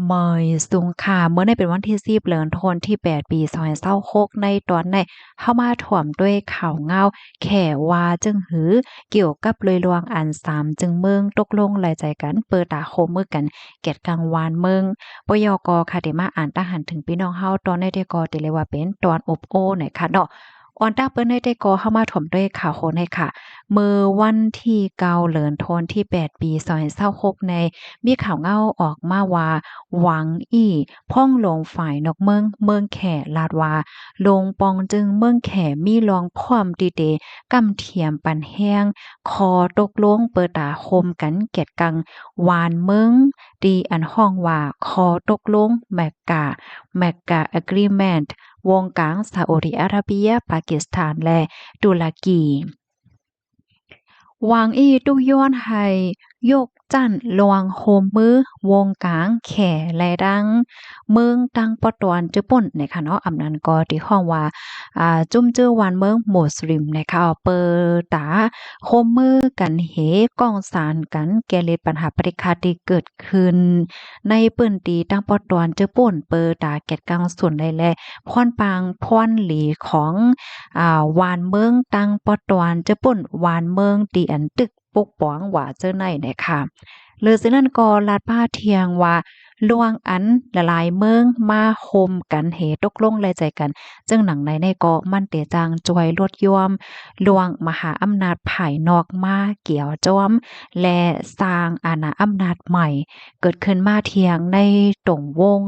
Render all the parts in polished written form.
เมยสุงค่ะเมื่อในเป็นวันที่10เดือนธันวาคมที่8ปี2026ในตอนในเข้ามาถ่วมด้วยข่าวเงาแข่ว่าจึงหือเกี่ยวกับเลยลวงอัน3จึงเมืองตกลงหลายใจกันเปิดตาโคมมือกันแกดกลางวานเมืองปยกค่ะได้มาอ่านตาหันถึงพี่น้องเฮาตอนในได้ก็ได้เลยว่าเป็นตอนอบโอ้หน่อยค่ะเนาะออนตาเปิ้นได้ก็เข้ามาถ่วมด้วยข่าวโคให้ค่ะเมื่อวันที่9เดือนธันวาคมที่8ปี2026ในมีข่าวเงาออกมาว่า หวังอี้พ่องลงฝ่ายนอกเมืองแข่ลาดว่าลงปองจึงเมืองแข่มีลองพร้อมดีเดกำเทียมปันแห้งคอตกลงเปิดตาคมกันเกียดกังวานเมืองดีอันห้องว่าคอตกลงแมกกา agreement วงกลางซาอุดิอาระเบียปากีสถานและตุรกีวางอี้ตุกย้อนให้ยกจั่นลวงโฮมมือวงกลางแข่และดังเมืองตังปะตอนจื้อป่นนะคะเนาะอำนั้นก็ที่ห้องว่าจุ้มจื้อวันเมืองมุสลิมนะคะเปิดตาโฮมมือกันเหก้องสารกันแก้เลดปัญหาปริคาที่เกิดขึ้นในปื้นตีตังปะตอนจื้อป่นเปิดตาแกดกลางส่วนได้แลพ่อนปางพ่อนหลีของวานเมืองตังปอตวนจะป่นวานเมืองตีอันตึกปกป้องว่าเจ้าไหนเนี่ยค่ะหรือสินั่นก็ลาดผ้าเทียงว่าลวงอันละลายเมืองมาโฮมกันเหตกลงรายใจกันจึงหนังในก็มันเตจางจวยลดยวมลวงมหาอำนาจภายนอกมาเกี่ยวจอมและสร้างอาณาอำนาจใหม่เกิดขึ้นมาเทียงในตรงวง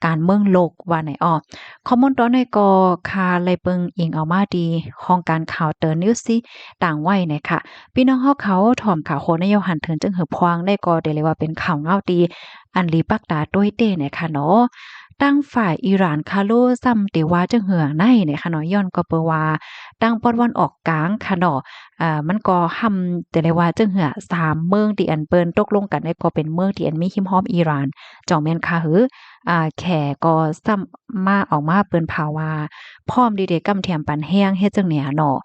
การเมืองโลกว่าไหนอ้อ ข้อมูลตอนในก็คาไลเบิงอิงเอามาดีของการข่าวเตอร์นิวสิต่างไว้เนี่ยค่ะพี่น้องเฮาเขาถ่อมข่าวโคในยหันเถินจึงเหือพวางได้ก็ได้เลยว่าเป็นข่าวเงาดีอันลีปักตาด้วยเต้เนี่ยค่ะเนาะตั้งฝ่ายอิหร่านคาโลซ้ำติว่าจึงเหือในเนี่ยค่ะเนาะย้อนก็เปว่าตั้งปอดวันออกกลางค่ะเนาะมันก็ห่ำแต่เลยว่าจึงเหือ3เมืองที่อันเปิ้นตกลงกันได้ก็เป็นเมืองที่อันมีคิมฮอมอิหร่านจองแม่นค่ะหือ แขก็ซ้ำมาออกมาเปิ้นภาวาพร้อมดีเดกำเทียมปันแห้งเฮ็ดจังเนี่ยเนาะ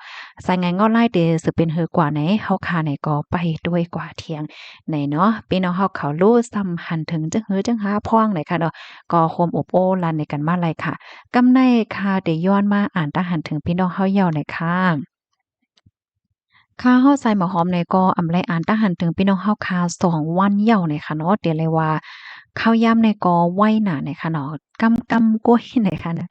สายงานเงาไล่เดสิเป็นเฮือกว่าไหนเฮาคาไหนก็ไปด้วยกว่าเที่ยงไหนเนาะพี่น้องเฮาเขารู้ซ้ำหันถึงจังหือจังหาพ้องไหนค่ะเนาะก็โคมอบโอ้ลันในกันมาเลยค่ะกำในค่ะได้ย้อนมาอ่านตาหันถึงพี่น้องเฮาเยาว์หน่อยค่ะค่ะเฮาใส่หมอหอมในก็อำไลอ่านตาหันถึงพี่น้องเฮาค่ะ2 วันเยาว์หน่อยค่ะเนาะเดี๋ยวเลยว่าข้าวยามในก็ไว้หนาหน่อยค่ะเนาะกำกล้วยหน่อยค่ะนะ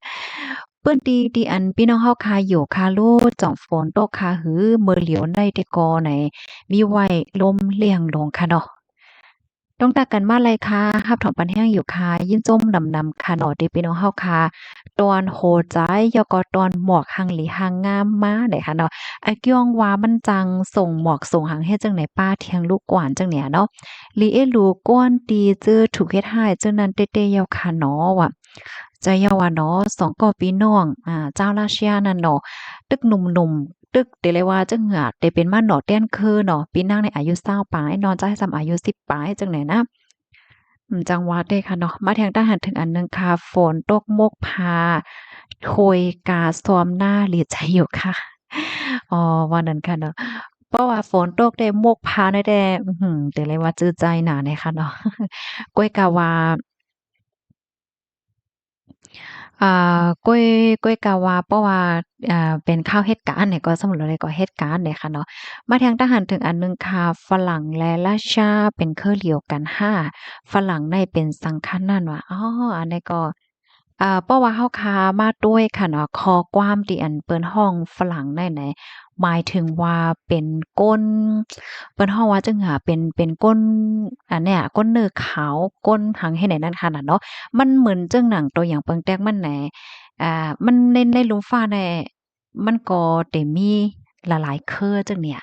เปิ้นตีอันพี่น้องเฮาคาอยู่คาโลจ่องฝนตกคาหือมือเหลียวในแต่กอไหนมีไว้ลมเลี่ยงลงค่ะเนาะต้องตากันมาเลยค่ะฮับถองปันแห้งอยู่ค่ะยินจมนำค่ะเนาะที่พี่น้องเฮาค่ะตอนโหใจยก็ตอนหมอกหังหลีหังงามมาได้ค่ะเนาะไอ้เกี้ยงว่ามันจังส่งหมอกส่งหังเฮ็ดจังไหนป้าเทียงลูกกวานจังเนี่ยเนาะลีเอลูก้นตีจื้อถูกเฮ็ดให้จังนั้นเต้ๆยาวค่ะเนาะว่ะ ใจเยาว่าเนาะสองก่อพี่น้องเจ้าราชยานั่นเนาะตึกหนุ่มๆตึกเดเลยว่าจังหาได้เป็นมาหนอแต้นคือเนาะพี่นางในอายุ20ปลายนอนใจส่ำอายุ10ปลายจังไหนนะจังหวัดเด้ค่ะเนาะมาแทงทหารถึงอันหนึ่งค่ะฝนตกมกพาโถยกาซ้อมหน้าหลีใจอยู่ค่ะอ๋อว่านั้นค่ะเนาะเพราะว่าฝนตกได้มกพาได้แต่เลยว่าจื้อใจหนาเนี่ยค่ะเนาะก้อยกะว่า อ่ก้อยกาวาเพราะว่าเป็นข้าวเฮ็ดการเนี่ยก็สมมุติว่าได้ก็เฮ็ดการเนี่ยค่ะเนาะมาแทงทหารถึงอันหนึ่งค่ะฝรั่งและราชาเป็นเครือเดียวกันห้าฝรั่งในเป็นสังฆนั่นว่าอ๋ออันนี้ก็เพราะว่าเฮาค้ามาด้วยค่ะเนาะคอกว้ามที่อันเปิ้นห้องฝรั่งได้ไหนหมายถึงว่าเป็นก้นเปิ้นฮ้องว่าจั่งหาเป็นก้นอันเนี้ยก้นเนื้อขาวก้นหังเฮ็ดให้นั่นขนาดเนาะ มันเหมือนจังหนังตัวอย่างเปิงแต๊กมันแหนมันในหลุมฟ้าแน่มันก็ได้มีหลายๆเครือจังเนี่ย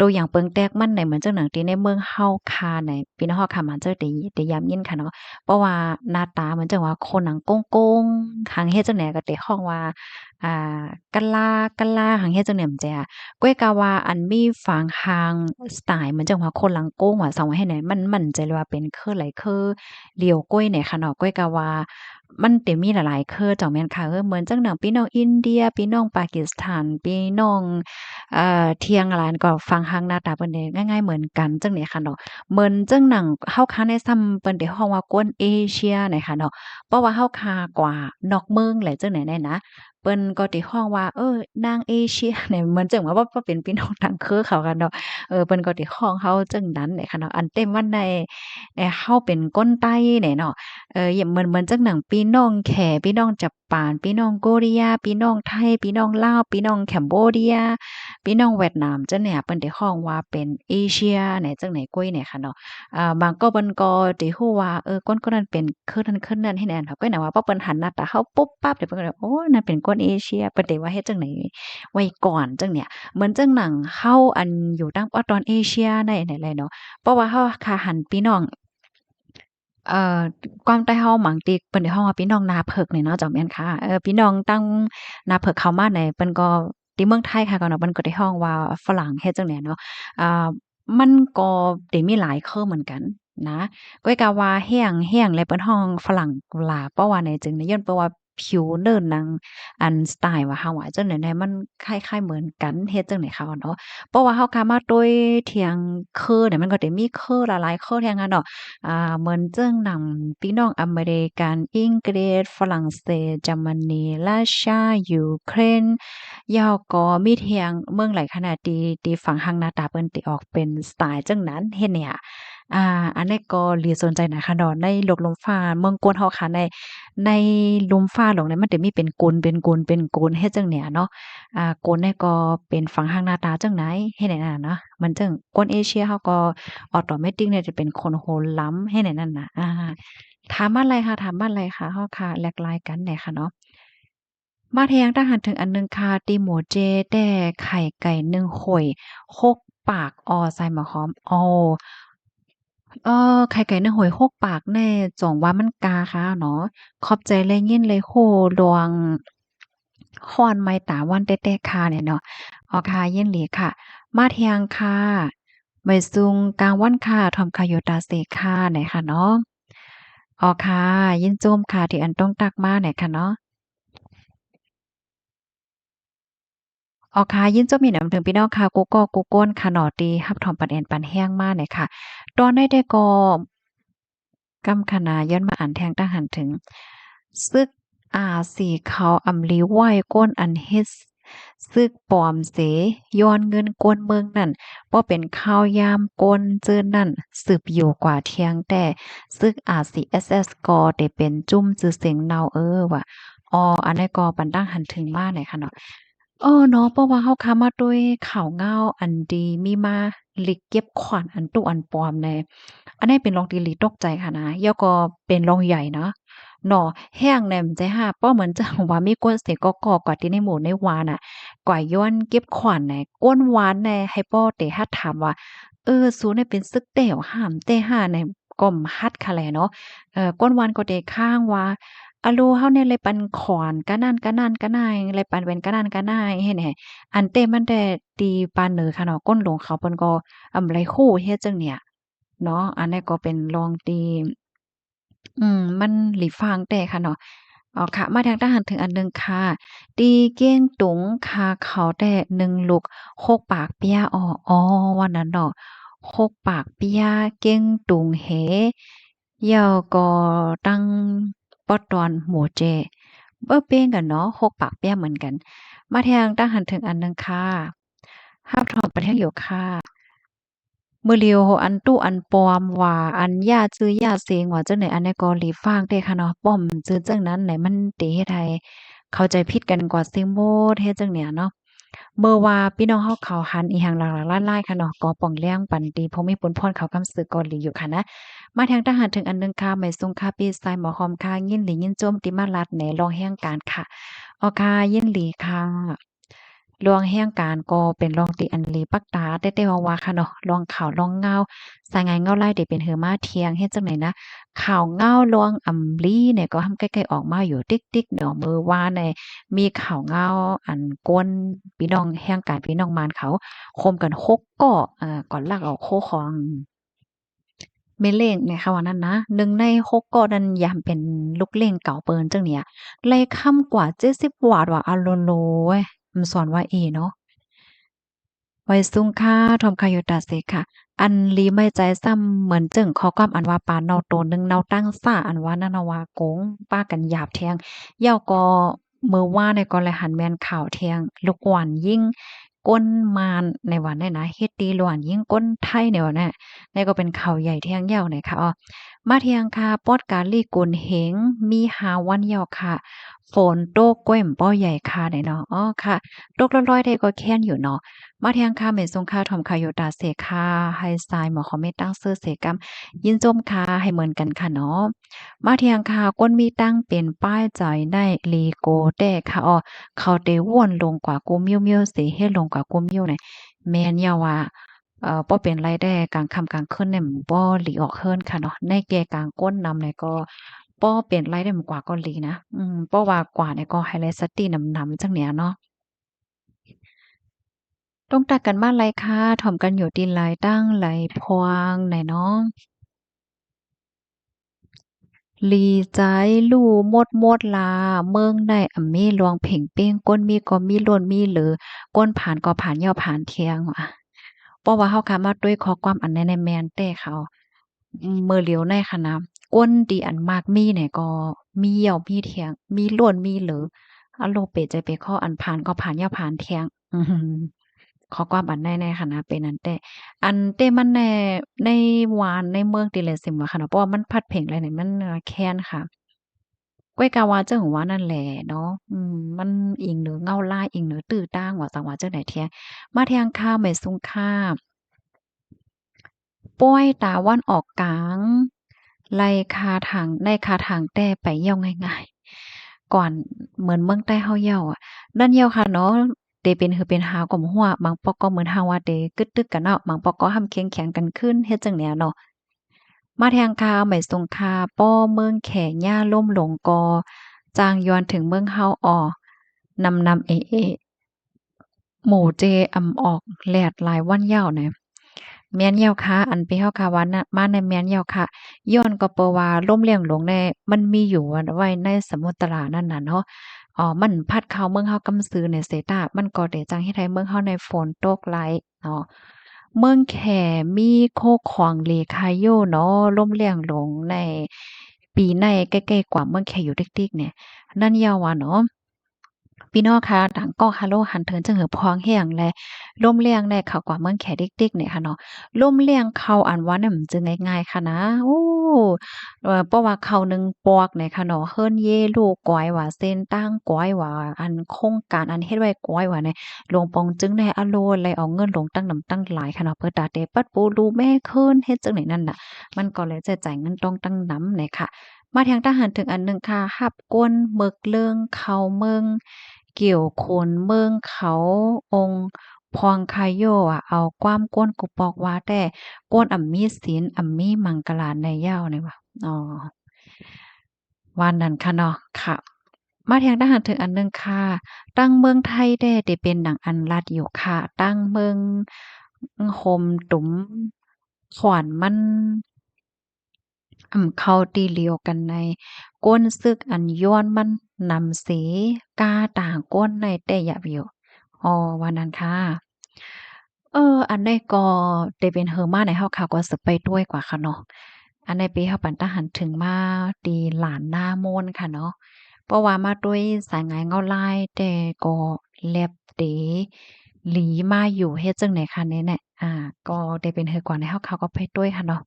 ตัวอย่างเปิงแต๊กมันในเหมือนจังหนังที่ในเมืองเฮาคาในพี่น้องเฮาคามันจะได้ย้ำยินค่ะเนาะเพราะว่าหน้าตาเหมือนจังว่าคนหนังโก้งๆหังเฮ็ดจังไหนก็ได้ฮ้องว่าอ่ากะลาหังเฮ็ดจังเนี่ยมันจะก้อยกาว่าอันมีฝางหางสไตล์เหมือนจังว่าคนหลังโก้งว่าสังว่าให้ไหนมันใจเลยว่าเป็นเครือหลายเครือ เลียวก้อยเนี่ยค่ะเนาะก้อยกะว่า มันเต็มมีหลายๆเครือจ่องแม่นค่ะเหมือนจังหนังพี่น้องอินเดียพี่น้องปากีสถานพี่น้องเทียงหลานก็ฟังฮังหน้าตาเปิ้นได้ง่ายๆเหมือนกันจังนี้ค่ะเนาะเหมือนจังหนังเฮาค้าในซ้ำเปิ้นได้ฮ้องว่ากวนเอเชียนี่ค่ะเนาะเพราะว่าเฮาค้ากว่านอกเมืองแหละจังไหนแน่นะเปิ้นก็ได้ฮ้องว่านางเอเชียเนี่ยเหมือนจังว่าเป็นพี่น้องต่างเครือเขากันเนาะเปิ้นก็ได้ฮ้องเฮาจังนั้นนี่ค่ะเนาะอันเต็มวันในเฮาเป็นคนใต้นี่เนาะ อย่างเหมือนจักหนังพี่น้องแขพี่น้องญี่ปุ่นพี่น้องโกเรียพี่น้องไทยพี่น้องลาวพี่น้องแคมโบเดียพี่น้องเวียดนามจังเนี่ยเปิ้นได้ฮ้องว่าเป็นเอเชียเนี่ยจังไหนกุ้ยเนี่ยค่ะเนาะบางก็เปิ้นก็ได้ฮู้ว่าคนๆนั้นเป็นคือนั้นให้แน่นค่ะก้อยน่ะว่าพอเปิ้นหันหน้าตาเฮาปุ๊บปั๊บเดี๋ยวเพิ่นก็โอ้นั่นเป็นคนเอเชียเปิ้นได้ว่าเฮ็ดจังไหนไว้ก่อนจังเนี่ยเหมือนจังหนังเฮาอันอยู่ตั้งตอนเอเชียได้ไหนแหละเนาะเพราะว่าเฮาค่ะหันพี่น้อง เอ่อความใต้เฮาหมังติเปิ้นได้ฮ้องว่าพี่น้องนาเพิกนี่เนาะเจ้าแม่นค่ะพี่น้องตั้งนาเพิกเข้ามาเนี่ยเปิ้นก็ที่เมืองไทยค่ะก็เนาะเปิ้นก็ได้ฮ้องว่าฝรั่งเฮ็ดจั่งใดเนาะอ่ามันก็ได้มีหลายคือเหมือนกันนะก้อยกะว่าแฮ้งและเปิ้นฮ้องฝรั่งหลาเพราะว่าไหนจึงได้ย้อนเพราะว่าผิวเนิ้นนางอันสไตล์ว่าเฮาอะจังได๋มันคล้ายๆเหมือนกันเฮ็ดจั่งใดค่ะเนาะเพราะว่าเฮากะมาโดยเถียงคือเนี่ยมันก็ได้มีคือหลายๆคือแทงกันเนาะ เหมือนเจิ้งหนังพี่น้องอเมริกันอังกฤษฝรั่งเศสเยอรมนีรัสเซียยูเครนยาวก็มีเทียงเมืองหลายขนาดที่ฝั่งหังหน้าตาเปิ้นติออกเป็นสไตล์จังนั้นเฮ็ดเนี่ยอันนี้ก็เหลียวสนใจนะคะเนาะในโลกลมฟ้าเมืองกวนเฮาค่ะในลมฟ้าโลกนั้นมันจะมีเป็นกลเฮ็ดจังเนี่ยเนาะกลเนี่ยก็เป็นฝั่งหังหน้าตาจังไหนเฮ็ดเนี่ยน่ะเนาะมันจังคนเอเชียเขาก็ ออโตเมติกเนี่ยจะเป็นคนโหนล้ำให้ไหนนั่นน่ะถามมาไรค่ะถามมาไรค่ะฮ้อค่ะแลกหลายกันแหน่ค่ะเนาะมาแทงถ้าหันถึงอันหนึ่งค่ะตีหมูเจแต้ไข่ไก่1ถ้วยหกปากใส่หมะหอมไข่ไก่1ถ้วยหกปากแน่จ่องว่ามันกาค่ะเนาะขอบใจเลยยินเลยโคลวงฮ้อนไม้ตาวันแต๊ะๆค่ะเนี่ยเนาะค่ะยินหลีค่ะมาแทงค่ะไม่ซุงกลางวันค่ะทอมคาโยตาเซค่ะไหนค่ะเนาะค่ะยินโจมค่ะที่อันต้องตักมาไหนค่ะเนาะ ค่ะยินจะมีหนำถึงพี่น้องค่ะกูก็กูก้นค่ะหนอตีรับถอมปันแอนปันแห้งมาเนี่ยค่ะตอนได้แต่ก็กำคณาย้อนมาอ่านแทงทหารถึงซึกสีเขาอำลีไหว้ก้นอันเฮ็ดซึกปลอมเสย้อนเงินกวนเมืองนั่นบ่เป็นข้าวยามกวนเจิ้นนั่นสืบอยู่กว่าเที่ยงแต่ซึกRCSS ก็ได้เป็นจุ้มจื่อเสียงเนาว่ะอันนี้ก็ปันตั้งหันถึงมาหน่อยค่ะเนาะ เนาะเพราะว่าเฮาค้ามาด้วยข่าวเงาอันดีมีมาหลีกเก็บขวัญอันตุอันปลอมแน่อันนี้เป็นรองที่หลีตกใจค่ะนะแล้วก็เป็นรองใหญ่เนาะเนาะแห้งแหนมใจหาเพราะเหมือนจะว่ามีกวนเสกกอกว่าที่ในหมู่ในวาน่ะกว่าย้อนเก็บขวัญแหน่ก้นหวานแหน่ให้ป้อเตฮัดถามว่าสูเนี่ยเป็นซึกแต้วห้ามเต้ห้าในก่อมฮัดค่ะแลเนาะก้นหวานก็ได้ข้างว่า อะโลเฮาเนี่ยเลยปันขอนกะนั่นกะนั่นกะนายเลยปันเป็นกะนั่นกะนายเฮ็ดให้อันเต้มันแต่ตีปานเหนือค่ะเนาะก้นหลงเขาเพิ่นก็ไรคู่เฮ็ดจังเนี่ยเนาะอันนี้ก็เป็นรองตีมันหลีฟางแต่ค่ะเนาะค่ะมาทางทหารถึงอันหนึ่งค่ะตีเก้งตุงคาเขาแต่1ลูกโคกปากเปียวันนั้นเนาะโคกปากเปียเก้งตุงเหแล้วก็ตั้งปอตอนหมูเจเป้งกันเนาะโคกปากเปียเหมือนกันมาทางทหารถึงอันหนึ่งค่ะฮับทอประเทศอยู่ค่ะ มื้อเลียวอันตู้อันปลอมว่าอันย่าจื้อย่าเสียงว่าจังได๋อันนี้ก็หลีฟ้างเด้ค่ะเนาะป้อมจื้อจังนั้นไหนมันติเฮ็ดให้เข้าใจผิดกันกว่าซิหมดเฮ็ดจังเนี่ยเนาะเมื่อว่าพี่น้องเฮาเข้าหันอีหยังหลากๆหลายๆค่ะเนาะก็ป้องแล้งปันดีภูมิพลพรเขากำสือก็หลีอยู่ค่ะนะมาทางทหารถึงอันหนึ่งค่ะไม่ทรงค่าปีไซหมอหอมค่ะยินหลียินโจมติมาลัดแหนรองแห่งการค่ะค่ะยินหลีค่ะรองแห่งการก็เป็นรองติอันหลีปักตาแต่ๆว่าๆค่ะเนาะรองขาวรองเงาสายงานเงาลายได้เป็นหือมาเที่ยงเฮ็ดจังได๋นะข่าวเงารองอำลีเนี่ยก็ทำใกล้ๆออกมาอยู่ติ๊กๆเนาะมื้อวานเนี่ยมีข่าวเงาอันกวนพี่น้องแห่งการพี่น้องมานเขาคมกัน6ก้อก่อนลากเอาโคของ เมเล่งในค่ะว่านั้นนะ1ใน6ก็ดันยามเป็นลูกเล่งเก่าเปิ้นจังเนี่ยไล่ค่ำกว่า70วาดว่าอะโลโลเว้ยมันสอนว่าเอเนาะ ไว้ซุงค่าทอมคาโยตาเซค่ะอันลีไม่ใจซ้ำเหมือนจึงข้อความอันว่าปานเนาโตนึงเนาตั้งซ่าอันว่านั่นน่ะว่าโกงป้ากันหยาบแทงเหย้าก็มื้อว่าในก็เลยหันแม่นข่าวแทงลูกหวานยิ่งก้นมารในวันนั้นนะเฮ็ดตีหลวนยิ่งก้นไทยในวันนั้นนี่ก็เป็นข่าวใหญ่แทงเหย้าหน่อยค่ะอ้อมาเที่ยงค่ะปอดกาลีกุนเหงมีหาวันเหย้าค่ะฝนตกก้อยป้อใหญ่ค่ะได้เนาะอ้อค่ะตกร้อยๆได้ก็แค้นอยู่เนาะ มาเทียงค่าเมซุงค่าถอมคาโยตาเสค่าให้ทรายหมอคอมเมตั้งเสื้อเสกัมยินจมค่าให้เหมือนกันค่ะเนาะมาเทียงค่าก้นมีตั้งเป็นป้ายจอยได้ลีโกแต่ค่ะอ้อเขาเตว่นลงกว่ากูมิ้วๆสิเฮ็ดลงกว่ากูมิ้วเนี่ยแม่นยาว่าบ่เป็นไรได้กลางค่ำกลางคืนเนี่ยบ่หลีออกเฮิรนค่ะเนาะในแก่กลางก้นนำเนี่ยก็บ่เป็นไรได้กว่าก็หลีนะเพราะว่ากว่าเนี่ยก็ไฮไลต์สตินำๆจังเนี้ยเนาะ ต้องตักกันมาหลายค่ะถ่อมกันอยู่ตีนหลายตั้งหลายพวงไหนน้องหลีใจลู่มดลาเมืองได้อ่ำมีลวงเพ่งเป้งก้นมีก็มีล้วนมีหรือก้นผ่านก็ผ่านเหย้าผ่านเทียงว่ะเพราะว่าเฮาคามาด้วยข้อความอันในแม่นแต่เขามื้อเหลียวในค่ะนะก้นที่อันมากมีเนี่ยก็มีเหย้ามีเทียงมีล้วนมีหรืออะโลเปใจไปข้ออันผ่านก็ผ่านเหย้าผ่านเทียงอื้อฮือ ขอความอันแน่ๆค่ะนะเป็นอันแต่อันเต้มันแน่ในหวานในเมืองติเลสิมอะค่ะเนาะเพราะว่ามันพัดเพ็งไรเนี่ยมันแค้นค่ะก้วยกาวาเจ้าของว่านั่นแหละเนาะมันอิงเหนือเงาลายอิงเหนือตื้อต้างว่าสังว่าจังได๋แท้มาแทงข้าวไม่ซุงค่าป้อยตาวันออกกลางไล่คาทางในคาทางแต่ไปเยี่ยวง่ายๆก่อนเหมือนเมืองใต้เฮาเยี่ยวอะนั่นเยี่ยวค่ะเนาะเตเป็นหือเป็นหาวก็บ่ฮู้อะบางปอกก็เหมือนเฮาว่าเตกึดตึกกันเนาะบางปอกก็หำเข้งแข็งกันขึ้นเฮ็ดจั่งแนวเนาะมาแทงข่าวไม่สงคาป้อเมืองแขย่าล่มหลงกอจางยอนถึงเมืองเฮาอ้อนำเอเอ หมู่เจอำออกแลดหลายวันยาวเนี่ยแม่นยาวค่ะอันไปเฮาค่ะว่านะมาในแม่นยาวค่ะย้อนก็เพราะว่าลมแรงหลงในมันมีอยู่อะไว้ในสมุทรานั่นน่ะเนาะมันพัดเข้าเมืองเฮากำซือเนี่ยเสตามันก็ได้จังเฮ็ดให้เมืองเฮาในฝนตกหลายเนาะเมืองแขมีโคขวางเลคาโยเนาะลมแรงหลงในปีในใกล้ๆกว่าเมืองแขอยู่ติ๊กๆเนี่ยนั่นยาวว่าเนาะ พี่น้องคะต่างก็ฮัลโหลหันเถินจังหือพองแห้งแลล่มเลียงในเขากว่าเมืองแขเด็กๆเนี่ยค่ะเนาะล่มเลียงเขาอันว่าเนี่ยมันจึงง่ายๆค่ะนะโอ้เพราะว่าเขาหนึ่งปอกเนี่ยค่ะเนาะเฮิรนเยลูกก้อยว่าเส้นตั้งก้อยว่าอันโครงการอันเฮ็ดไว้ก้อยว่าเนี่ยหลวงปองจึงได้อะโลเลยเอาเงินลงตั้งนำตั้งหลายค่ะเนาะเพื่อตาเตปัดปูรูแม่คืนเฮ็ดจังไหนนั่นน่ะมันก็เลยจะจ่ายเงินต้องตั้งนำเนี่ยค่ะ มาทางทหารถึงอันหนึ่งค่ะหับก้นเมึกเลิงเขาเมืองเกี่ยวโคนเมืองเขาองค์พองคายโยอะเอาความก้นกุปอกว่าแต่ก้นอ่ำมีศีลอ่ำมีมังกลาในยาวเนี่ยว่ะอ๋อวันนั้นค่ะเนาะค่ะมาทางทหารถึงอันหนึ่งค่ะตั้งเมืองไทยได้ได้เป็นดังอันลัดอยู่ค่ะตั้งเมืองโฮมตุ๋มขวานมัน เข้าตีเหลียวกันในก้นซึกอันย้อนมันนำเสกาต่างก้นในแต่หยาบอยู่วันนั้นค่ะอันใดก็ได้เป็นเฮอมาในเฮาค่ะก็สิไปด้วยกว่าค่ะเนาะอันใดปีเฮาปันตาหันถึงมาตีหลานนาโมนค่ะเนาะเพราะว่ามาด้วยสายงานเงาลายแต่ก็แลบเตหลีมาอยู่เฮ็ดจั่งใดคะเนี่ยแหละก็ได้เป็นเฮือกว่าในเฮาเขาก็ไปด้วยค่ะเนาะ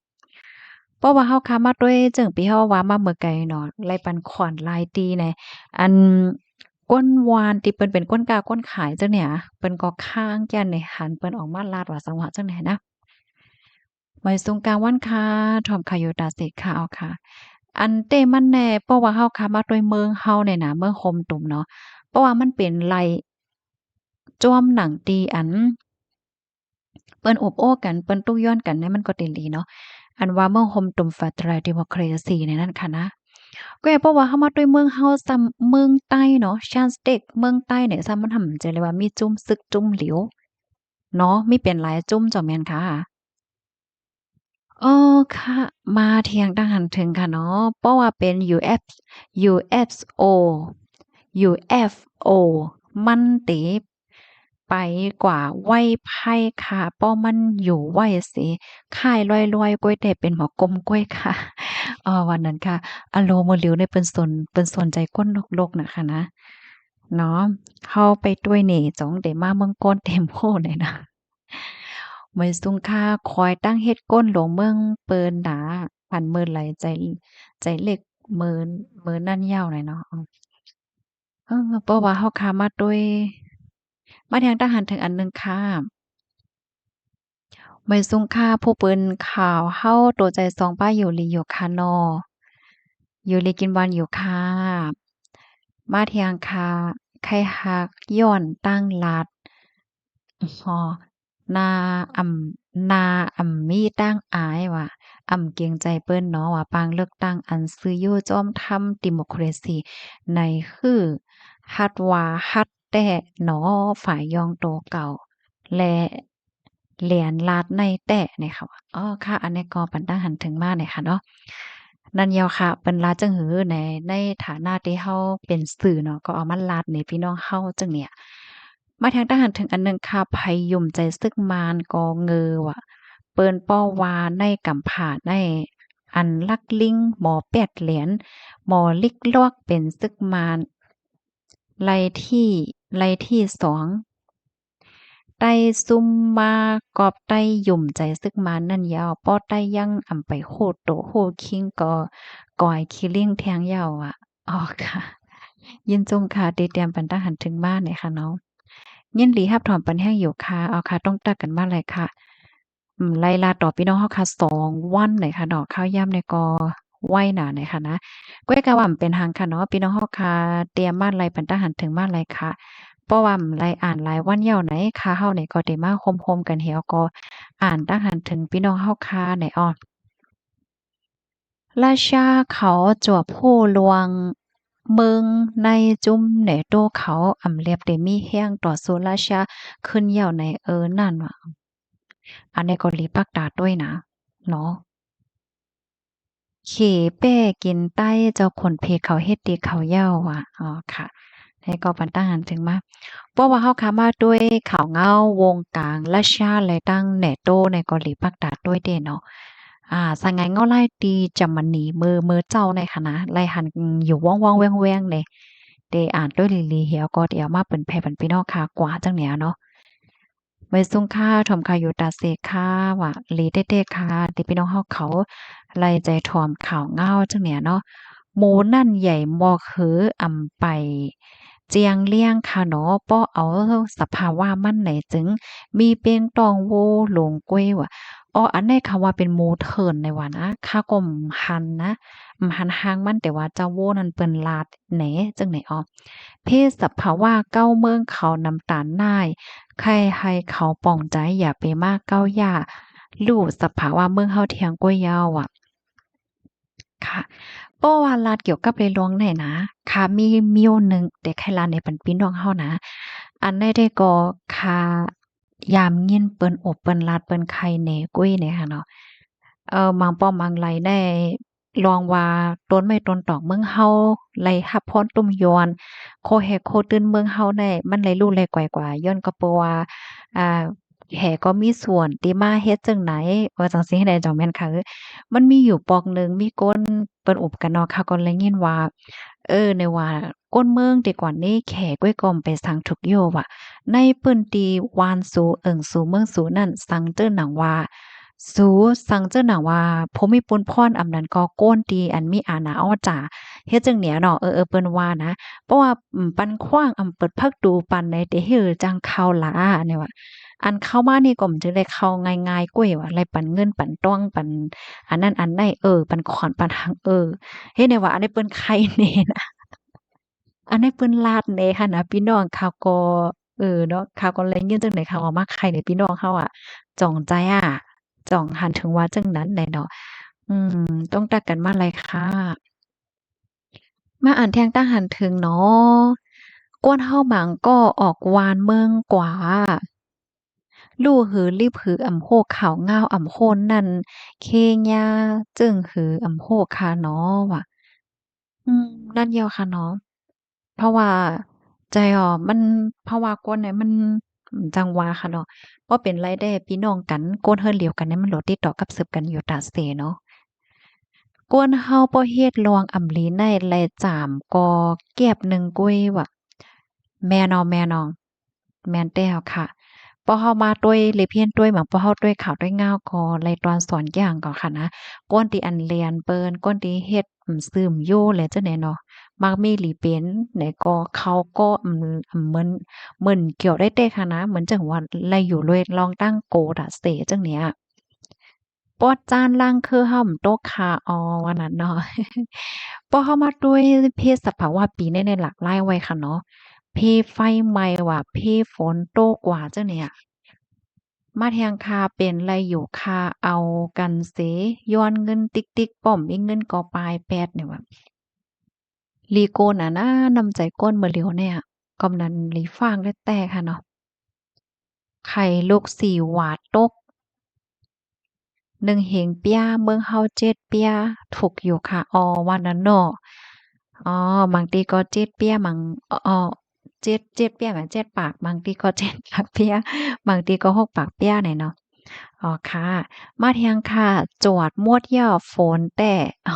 เพราะว่าเฮาค้ามาด้วยจึงปีเฮาว่ามาเมื่อไกลเนาะไล่ปันขอนหลายตีแหน่อันก้นวานที่เปิ้นเป็นก้นกาก้นขายจังเนี่ยเปิ้นก็ค้างแก่นในหันเปิ้นออกมาลาดว่าสังหวะจังไหนนะไว้สงกรานต์วันค่ะถอมค่ะอยู่ตาเสกค่ะเอาค่ะอันเต้มันแน่เพราะว่าเฮาค้ามาด้วยเมืองเฮาเนี่ยนะเมืองโฮมตุ่มเนาะเพราะว่ามันเป็นไลจ้อมหนังตีอัน เปิ้นอบโอ้กันเปิ้นตู้ย้อนกันเนี่ยมันก็ติหลีเนาะอันว่าเมืองโฮมตุ่ม Federal Democracy ในนั้นค่ะนะก็เพราะว่าเฮามาด้วยเมืองเฮาซ้ำเมืองใต้เนาะชานสเต็กเมืองใต้เนี่ยซ้ำมันทำใจเลยว่ามีจุ้มซึกจุ้มหลิวเนาะมีเป็นหลายจุ้มเจ้าแม่นค่ะ อ๋อค่ะมาเที่ยงตั้งหันถึงค่ะเนาะเพราะว่าเป็น UFO UFO มันติไปกว่าไหว้ไพ่ค่ะป้อมันอยู่ไหว้สิค่ายลอยๆก้วยแต่เป็นหมอกลมก้วยค่ะวันนั้นค่ะอโลโมลิวในเปิ้นสนใจก้นโลกๆน่ะค่ะนะเนาะเข้าไปด้วยนี่จ้องได้มาเมืองก้นเต็มโพดเลยนะ ไม่ซุ่งค่าคอยตั้งเฮ็ดก้นหลวงเมืองเปิ้นหนาพันหมื่นไหลใจเล็กหมื่นนั่นยาวหน่อยเนาะเพราะว่าเฮาค้ามาด้วยมาทางทหารถึงอันหนึ่งค่ะไม่ซุ่งค่าผู้เปิ้นข่าวเฮาตัวใจสองป้าอยู่ลีอยู่ค่ะเนาะอยู่ลีกินวันอยู่ค่ะมาเที่ยงค่ะไข้ฮักย้อนตั้งลัด ฮอนานามีตั้งอายว่าเกรงใจเปิ้นเนาะว่าปางเลือกตั้งอันซื้ออยู่จอมทำดิโมคราซีในคือฮัดว่าฮัดแต่เนาะฝ่ายยองโตเก่าและเหรียญลาดในแต้เนี่ยค่ะว่าค่ะอันนี้ก็ปันตั้งหันถึงมาเนี่ยค่ะเนาะนั่นยาวค่ะเปิ้นลาดจังหือในฐานะที่เฮาเป็นสื่อเนาะก็เอามาลาดในพี่น้องเฮาจังเนี่ย มาทางทหารถึงอันหนึ่งค่ะไผยุ่มใจซึกมานกอเงอว่ะเปิ้นป้อวาในกำผาในอันลักลิงหมอแปดเหรียญหมอลิกลวกเป็นซึกมานไล่ที่สองไต้ซุ่มมากอบไต้ยุ่มใจซึกมานนั่นยาวป้อไต้ยังไปโคโตโฮคิงก็ก่อยคิลิงแทงยาวอ่ะค่ะยินจงค่ะติเตรียมปันตาหันถึงบ้านเนี่ยค่ะเนาะ ยินดีรับถอนปันแห้งอยู่ค่ะเอาค่ะต้องตักกันมาเลยค่ะไล่ลาต่อพี่น้องเฮาค่ะ2 วันเลยค่ะดอกข้าวย่ำในกอไหว้หนาหน่อยค่ะนะก้อยกะหว่ำเป็นทางค่ะเนาะพี่น้องเฮาค่ะเตรียมมาลัยปันตาหันถึงมาลัยค่ะเพราะว่าไล่อ่านหลายวันยาวไหนค่ะเฮาเนี่ยก็ได้มาโฮมๆกันเหี่ยวก็อ่านตั้งหันถึงพี่น้องเฮาค่ะไหนอ้อราชาเขาจวบผู้ลวงเมืองในจุ้มเหน่โตเขาเรียบได้มีแฮ้งต่อสู้ราชาขึ้นเหย้าในนั่นว่ะ อันนี้ก็ลีปักตาด้วยนะเนาะเขเป้กินใต้เจ้าขนเพเขาเฮ็ดดีเขาเหย้าว่ะค่ะให้ก็ปันตั้งหันถึงมาเพราะว่าเฮาค้ามาด้วยข่าวเงาวงกลางราชาและตั้งแหน่โตในเกาหลีปักตาด้วยเด้เนาะสังไงเงาไล่ตีจะมันหนีมือเจ้าในค่ะนะไล่หันอยู่ว่องๆแว่งๆเลยเดอ่านด้วยลีๆเหี่ยวก็เดี๋ยวมาเปิ้นแผ่ปันพี่น้องค่ะกว่าจังเนี่ยเนาะ ไว้ซุ่งค่าถอมค่ะอยู่ตาเซค่าว่าหลีเด้ๆค่ะที่พี่น้องเฮาเขาไล่ใจถอมข่าวเงาจังเนี่ยเนาะหมูนั่นใหญ่บ่คือไปเจียงเลี่ยงค่ะเนาะป้อเอาสภาวะมันไหนจึงมีเปียงตองโวหลงกวยว่ะอันนี้คำว่าเป็นหมูเถินในว่านะข้าก็หันนะหันหางมันแต่ว่าเจ้าโวนั่นเปิ้นลาดแหนจังไหนเพศสภาวะเก้าเมืองเขาน้ำตาลน่ายใครให้เขาป่องใจอย่าไปมากเก้าย่าลู่สภาวะเมืองเฮาเทียงกวยยาวอ่ะค่ะเพราะว่าลาดเกี่ยวกับในหลวงเนี่ยนะค่ะมีอยู่หนึ่งแต่ใครลาดในปันพี่น้องเฮานะอันใดได้ก็ค่ะยามยินเปิ้นอบเปิ้นลาดเปิ้นไข่แหน่กุ้ยเนี่ยค่ะเนาะ บางป้อมบางไหลได้ลองว่าต้นไม้ต้นตอกเมืองเฮาไหลฮับพรตุ้มยอนโคแฮโคตื้นเมืองเฮาได้มันไหลลู่ไหลก่อยกว่าย้อนก็เพราะว่าอ่าแหก็มีส่วนที่มาเฮ็ดจั่งไหนว่าจั่งซี้ให้ได้จั่งแม่นค่ะมันมีอยู่ปอกหนึ่งมีก้นเปิ้นอุบกันเนาะค่ะก็เลยยินว่าในว่าก้นเมืองแต่ก่อนนี้แขก้วยก่อมไปสังทุกโยว่ะในเปิ้นตีวานสู่สู่เมืองสู่นั่นสังเจิ้นหนังว่า สูสังเจ้าหนังว่าผมมีปุนพ่รอำนั้นก็โก้นตีอันมีอานาอ้อจ๋าเฮ็ดจังเหนียเนาะเปิ้นว่านะเพราะว่าปันขว้างเปิดพักดูปันในเตฮือจังเข้าหลาเนี่ยว่าอันเข้ามานี่ก็มันจะได้เข้าง่ายๆกว้ยว่าไรปันเงินปันต้องปันอันนั้นอันได้ปันขอนปันหังเฮ็ดได้ว่าอันนี้เปิ้นไข่แน่นะอันนี้เปิ้นลาดแน่ค่ะนะพี่น้องเขาก็เนาะเขาก็เลยยินจังได๋เขาเอามาไข่ในพี่น้องเฮาอะจ่องใจจ่องหันถึงว่าจังนั้นแหละเนาะอืต้องตักกันมาหลายค่ะมาอ่านแทงตั้งหันถึงเนาะกวนเฮาหมังก็ออกวานเมืองกว่า ลู่หือรีบหืออำโฮกข่าวง่าวอำโคนนั่นเคญาจึงหืออำโฮกค่ะเนาะว่ะอืมนั่นเดียวค่ะเนาะเพราะว่าใจอ๋อมันเพราะว่าคนเนี่ยมันจังหวะค่ะเนาะเพราะเป็นรายได้พี่น้องกันโกนเฮือนเดียวกันเนี่ยมันโหลดติดต่อกับสืบกันอยู่ตาเสเนาะกวนเฮาบ่เฮ็ดลวงอำลีในแลจามก็แก็บหนึ่งกุ้ยว่ะแม่นอแม่นองแม่นแต้วค่ะพอเฮามาด้วยเลยเพียนด้วยหมาพอเฮาด้วยข่าวด้วยง่าวก็เลยตอนสอนอย่างก่อนค่ะนะก้นที่อันเรียนเปิ้นก้นที่เฮ็ดซึมโยแหละจังได๋เนาะมักมีหลีเป็นไหนก็เขาก็เหมือนเกี่ยวได้เต้ค่ะนะเหมือนจังว่าไลอยู่เลยลองตั้งโกดอะเสจังเนี้ยปอดจานล่างคือเฮาโต๊ะคาออวันนั้นเนาะพอเฮามาด้วยเพศสภาวะปีในหลากหลายไว้ค่ะเนาะเพไฟไหม้ว่าเพฝนตกว่าจังเนี่ย มาแทงคาเป็นไรอยู่คาเอากันเสย้อนเงินติ๊กติ๊กป้อมอีกเงินกอปลายแปดเนี่ยว่าลีโกนนะนำใจก้นเมื่อเหลียวเนี่ยกำนันลีฟางได้แต่ค่ะเนาะไข่ลูกสี่หวาดตกหนึ่งเหงเปียเมืองเฮาเจ็ดเปียถูกอยู่ค่ะอ๋อวันนั้นเนาะอ๋อบางทีก็เจ็ดเปียบางเจ็ดเปียแบบเจ็ดปากบางทีก็เจ็ดปากเปียบางทีก็หกปากเปียเนี่ยเนาะ อ๋อค่ะมาเที่ยงค่ะจวดมวดเหย้าฝนแต่อ๋อ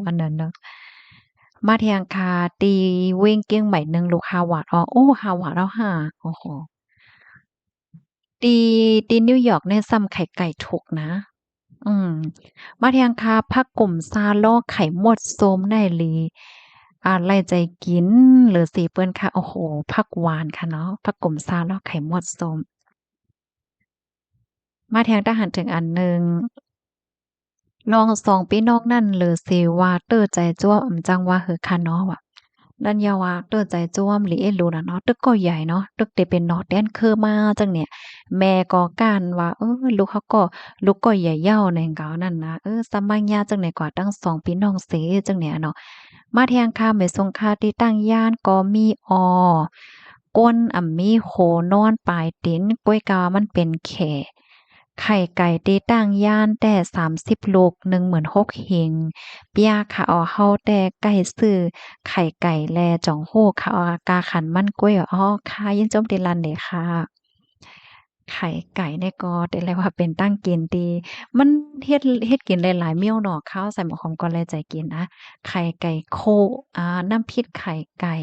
อันนั้นเนาะมาเที่ยงค่ะตีวิ่งเก้งใหม่หนึ่งลูกฮาวาดอ๋อโอ้ฮาวาดแล้วค่ะโอ้โฮตีนิวยอร์กเนี่ยซ้ำไข่ไก่ถูกนะอืมมาเที่ยงค่ะผักกุ่มซาลอไข่มดโซมได้ลีไล่ใจกินหรือสิเปิ้นค่ะโอ้โฮผักหวานค่ะเนาะผักกุ่มซาลอไข่มดโซมมาเที่ยงทหารถึงอันหนึ่ง น้องสองพี่น้องนั่นหรือสิว่าเต้อใจจ้วมจังว่าเหอคะเนาะว่ะนั่นยาว่าเต้อใจจ้วมหรือเอ็ดรู้น่ะเนาะตึกก็ใหญ่เนาะตึกแต่เป็นเนาะแดนคือมาจังเนี่ยแม่ก็การว่าลูกเขาก็ลูกก็ใหญ่เย้าในเกานั่นนะสมัยยาจังไหนกว่าตั้งสองพี่น้องเสจังเนี่ยเนาะมาแทงคามไปสงคาที่ตั้งย่านก็มีก้นมีโหนอนปลายตีนกล้วยกามันเป็นแข ไข่ไก่ตีตั้งย่านแต่30ลูก16,000เฮงเปียค่ะออเฮาแต่ไก่ซื้อไข่ไก่แลจ่องโฮค่ะอากาขันมันกล้วยอ้อค่ะยินจมติลันเดะค่ะไข่ไก่เนี่ยก็แต่แลว่าเป็นตั้งกินดีมันเฮ็ดกินหลายๆเมี่ยวเนาะข้าวใส่หมอหอมก็แลใจกินนะไข่ไก่โคน้ำพริกไข่ไก่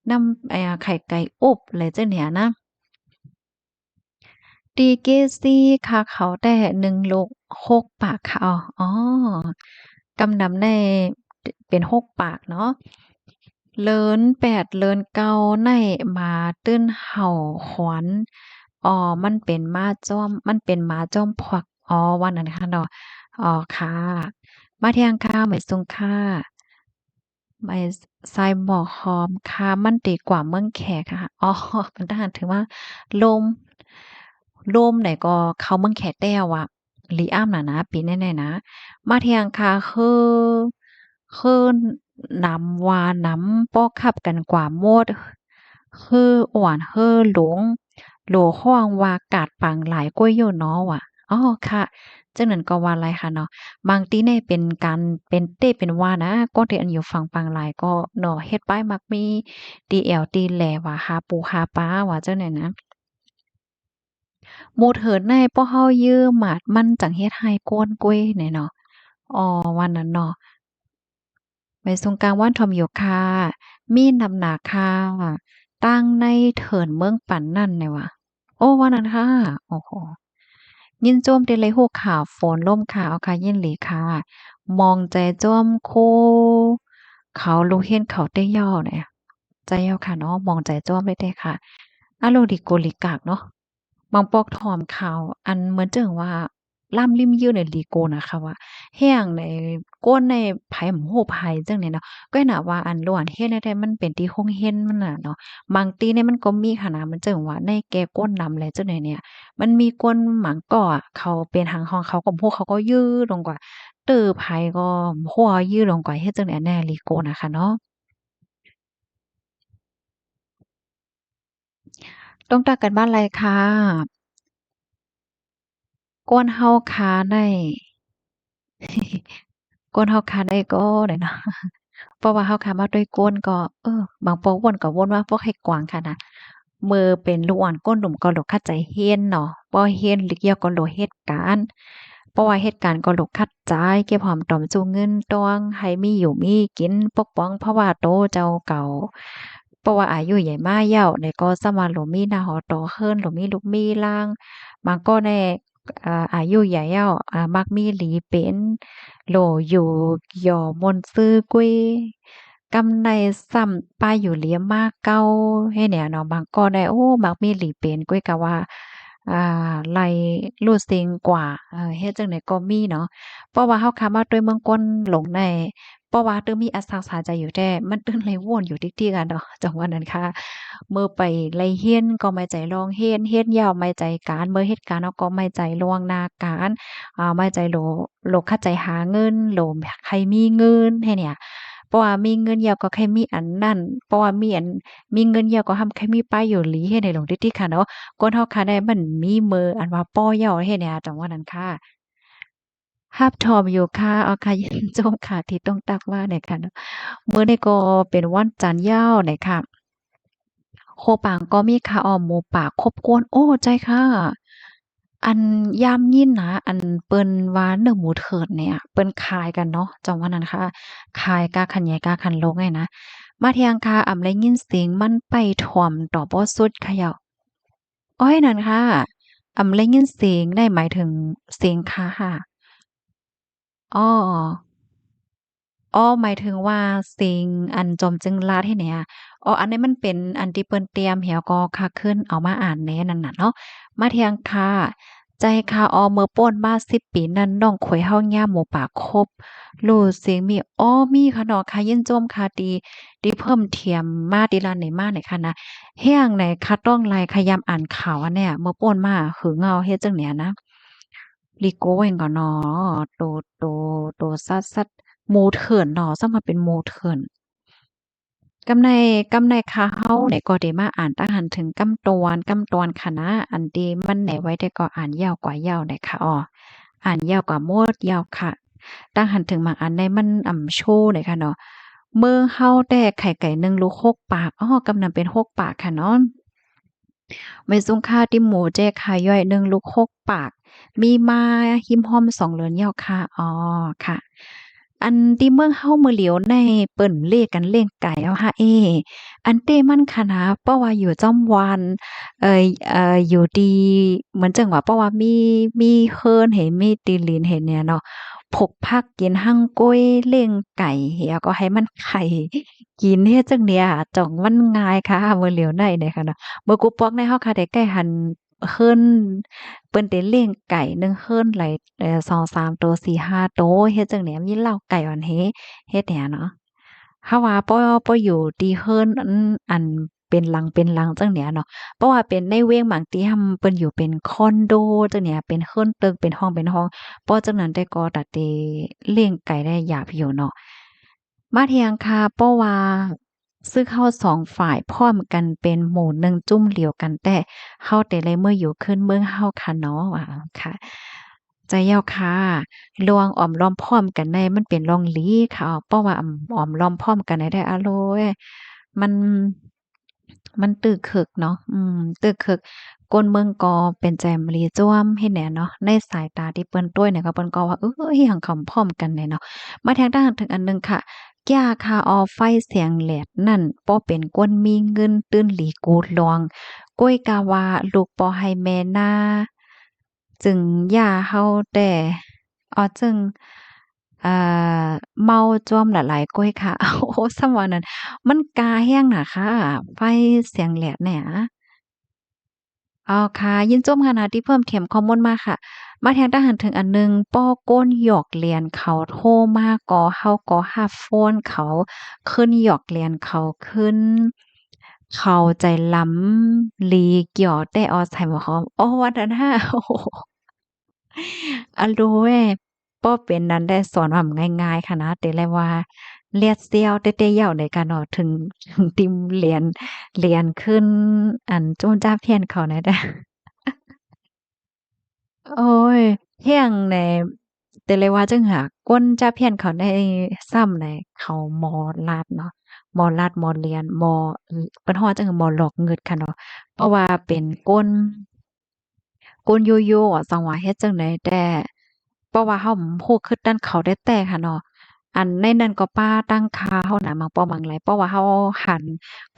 น้ำไข่ไก่อบอะไรจังเนี่ยนะ ตีเกซี่ค่ะเขาแต่หนึ่งโลกหกปากค่ะกำนำในเป็นหกปากเนาะเลินแปดเลินเก้าในมาตื้นเห่าขวัญมันเป็นม้าจ้อมมันเป็นม้าจ้อมพวักวันนั้นค่ะเนาะอ๋อค่ะมาเที่ยงค่ะหมายสุงค่ะหมายทรายหมอกหอมค่ะมันดีกว่าเมืองแขกค่ะมันทหารถึงว่าลมไหนก็เขาเมืองแขกแต้วอะลีอ้ำน่ะนะปีแน่ๆนะมาเที่ยงค่ะคือหนำว่าหนำป้อคับกันกว่าโมดคืออ่วนหลงโหลฮ้องว่ากาดปังหลายกว่าอยู่เนาะว่ะอ๋อค่ะจังนั้นก็ว่าหลายค่ะเนาะบางทีเนี่ยเป็นการเป็นเต้เป็นว่านะก็ที่อันอยู่ฝั่งปังหลายก็เนาะเฮ็ดไปมักมีตีแอวตีแหลว่าหาปูหาปลาว่าจังได๋นะ หมู่เถิดในป้อเฮายื้อหมาดมันจังเฮ็ดให้ก้นกุ้ยแหน่เนาะวันนั้นเนาะไปสงกรานต์วันถ่อมอยู่ค่ะมีนำหนาค่ะตั้งในเถินเมืองปันนั่นเนี่ยว่ะวันนั้นค่ะโอ้โฮยินโจมเดะเลยฮู้ข่าวฝนล่มขาวค่ะยินหลีค่ะมองใจจ้อมโคเขาลูกเฮียนเขาได้ย่อเนี่ยใจเอาค่ะเนาะมองใจจ้อมเลยเด้ค่ะอะโลดิโกลิกากเนาะ บางปอกถอมข่าวอันเหมือนจั่งว่าล่ำลิ่มยื้อในลีโกนะคะว่าแห้งในก้นในไผหมูไผจังเนี่ยเนาะก็น่ะว่าอันล้วนเฮ็ดได้มันเป็นที่คงเห็นมันน่ะเนาะบางทีเนี่ยมันก็มีขนาดมันจั่งว่าในแก่ก้นนำแลจังใดเนี่ยมันมีก้นหมางก่ออะเขาเป็นหางของเขาก็พวกเขาก็ยื้อลงกว่าเตื้อไผก็หัวยื้อลงกว่าเฮ็ดจังใดแน่ลีโกน่ะค่ะเนาะต้องตักกันบ้านไรค่ะ ก้นเฮาคาได้ก้นเฮาคาได้ก็ได้เนาะเพราะว่าเฮาคามาด้วยก้นก็บางปอวนก็วนว่าพวกให้กวางค่ะนะมือเป็นลูกอ่อนก้นหนุ่มก็หลกคัดใจเฮียนเนาะบ่เฮียนลิกเกี่ยวก็หลกเหตุการณ์เพราะว่าเหตุการณ์ก็หลกคัดใจเก็บหอมตอมจูเงินตวงให้มีอยู่มีกินปกป้องเพราะว่าโตเจ้าเก่าเพราะว่าอายุใหญ่มาเย้าในก็สมาหลมีหน้าหอโตเฮินหลมีลูกมีล่างบางก็แน่อายุใหญ่เย้ามักมีหลีเป็นโหลอยู่หย่อมนต์ซื่อกุ้ยกำในซ้ำป้ายอยู่เหลียมากเก้าให้เนี่ยเนาะบางก็ได้โอ้มักมีหลีเป็นกุ้ยกะว่าอ่าไล่รู้ซิงกว่าเฮ็ดจังได๋ก็มีเนาะเพราะว่าเฮาขามาด้วยเมืองก้นหลงในเพราะว่าตึงมีอาสาสาใจอยู่แท้มันตึงเลยวนอยู่ติกๆกันเนาะจังว่านั้นค่ะเมื่อไปไล่เฮียนก็ไม่ใจลองเฮียนยาวไม่ใจการเมื่อเหตุการณ์เนาะก็ไม่ใจลวงหน้าการไม่ใจโลคัดใจหาเงินโลใครมีเงินให้เนี่ยเพราะว่ามีเงินยาวก็ใครมีอันนั้นเพราะว่ามีเงินยาวก็ทำใครมีป้ายอยู่หลีให้ในหลงติกๆค่ะเนาะคนเฮาค่ะได้มันมีมืออันว่าป้อยาวให้เนี่ยจังว่านั้นค่ะ ภาพทอมอยู่ค่ะเอาค่ะยินจมค่ะที่ต้องตักว่าเนี่ยค่ะเนาะมื้อนี้ก็เป็นวันจันทร์ยาวเนี่ยค่ะโคปางก็มีข้าวอ้อมหมูป่าครบถ้วนโอ้ใจค่ะอันยามยินนะอันเปิ้นว่าเนื้อหมูเถิดเนี่ยเปิ้นขายกันเนาะจังว่านั้นค่ะขายกาขันใหญ่กาขันโลกไงนะมาเที่ยงค่ะได้ยินเสียงมันไปท่วมต่อบ่สุดเขย่าอ้อยนั่นค่ะได้ยินเสียงได้หมายถึงเสียงค่ะค่ะอ้อ หมายถึงว่าสิ่งอันจอมจึงลาดให้เนี่ยอันนี้มันเป็นอันที่เปิ้นเตรียมแล้วก็คักขึ้นเอามาอ่านแหน่นั่นน่ะเนาะมาเที่ยงค่ะใจค่ะเมื่อป่นมา10ปีนั้นน้องขวยเฮาย่ามหมู่ป่าครบรู้เสียงมีมีค่ะเนาะค่ะยินโจมค่ะดีเพิ่มเทียมมาดีลานไหนมาไหนค่ะนะเฮียงไหนค่ะต้องไลขยามอ่านข่าวอันเนี้ยเมื่อป่นมาหือเงาเฮ็ดจังเนี้ยนะ ลีโก้เองก็เนาะโตซัดหมูเถื่อนเนาะซักมาเป็นหมูเถื่อนกำในคาเฮาเนี่ยก็ได้มาอ่านตั้งหันถึงกำตวนค่ะนะอันที่มันไหนไว้ได้ก็อ่านยาวกว่ายาวได้ค่ะอ่านยาวกว่าโมดยาวค่ะตั้งหันถึงบางอันได้มันโชว์เลยค่ะเนาะเมืองเฮาแต่ไข่ไก่1ลูก6ปากกำนันเป็น6ปากค่ะเนาะ ไม่ซุงค่าติหมูเจ้ค่ะย่อย1ลูก6ปากมีมาหิมห้อม2เหลือนยาวค่ะค่ะอันที่เมืองเฮามื้อเหลียวในเปิ้นเลขกันเล่งไก่เอาค่ะอันเต้มันค่ะนะเพราะว่าอยู่จ้อมวันอยู่ดีเหมือนจังว่าเพราะว่ามีเฮิรนให้มีตีนลีนให้เนี่ยเนาะพกผักกินหั่งก้วยเล้งไก่แล้วก็ให้มันไข่กินเฮ็ดจั่งเนี้ยจ่องมันง่ายค่ะมื้อเหลียวในเนี่ยค่ะเนาะ เมื่อกูปอกในเฮาค่ะได้ใกล้หันเฮิรนเปิ้นได้เลี้ยงไก่หนึ่งเฮิรนหลาย2-3ตัว4-5ตัวเฮ็ดจั่งใดมีเล้าไก่อ่อนเฮ็ดแหนเนาะเฮาว่าบ่อยู่ที่เฮิรนอันเป็นหลังจั่งเนี้ยเนาะเพราะว่าเป็นในเวียงบางทีเปิ้นอยู่เป็นคอนโดจั่งเนี้ยเป็นเฮิรนตึกเป็นห้องเพราะจังนั้นแต่ก็ตัดได้เลี้ยงไก่ได้หยาบอยู่เนาะ มาเที่ยงค่ะเพราะว่าซึ่งเฮา2ฝ่ายพร้อมกันเป็นหมู่หนึ่งจุ้มเหลียวกันแต่เฮาแต่ละมื้ออยู่ขึ้นเมืองเฮาค่ะเนาะค่ะใจเหย้าค่ะลวงอ้อมล้อมพร้อมกันได้มันเป็นลองหลีค่ะเพราะว่าอ้อมล้อมพร้อมกันได้อะโลยมันตึกคึกเนาะตึกคึกก้นเมืองก็เป็นแจมลีจ้วมเฮ็ดแหนเนาะในสายตาที่เปิ้นต้วยเนี่ยก็เปิ้นก็ว่าอิหยังคำพร้อมกันแหน่เนาะมาทางด้านถึงอันหนึ่งค่ะ ยาคาออไฟเสียงแหลดนั่นป้อเป็นก้นมีเงินตื้นหลีกูดลวงก้วยกาวาลูกปอให้แม่นาจึงย่าเฮาแต่จึงอ่าเมาจ้อมหลายๆก้วยค่ะโอ้โฮส่ำว่านั้นมันกาแฮงน่ะค่ะไฟเสียงแหลดเนี่ยค่ะยินจมขนาดที่เพิ่มเติมข้อมูลมาค่ะมาแทงทหารถึงอันหนึ่งป้อก้นหยอกเลียนเขาโทรมาก่อเฮาก็รับโฟนเขาขึ้นหยอกเลียนเขาขึ้นเขาใจล้ำลีเกี่ยวแต่ใส่หมวกเขาว่านั้นค่ะโอ้โฮอะโลเว้ป้อเป็นนั้นได้สอนว่าง่ายๆค่ะนะแต่เลยว่าเลียดเซี้ยวเต๊ะๆเหย้าได้ค่ะเนาะถึงติมเรียนขึ้นอันจู้จ้าเพียนเขาได้ โอ๊ยเที่ยงแหน่แต่เลยว่าจั่งหากก้นจะเพี้ยนเขาได้ซ้ำใดเขามอลาดเนาะมอลาดมอเรียนมอเปิ้นฮ้อว่าจั่งมอหลอกเงิดค่ะเนาะเพราะว่าเป็นก้นยั่วๆอะจังว่าเฮ็ดจั่งใดแต่เพราะว่าเฮาฮู้คือดันเขาได้แต่ค่ะเนาะอันในนั้นก็ป้าตั้งค่าเฮาน่ะบางป้อบางหลายเพราะว่าเฮาหัน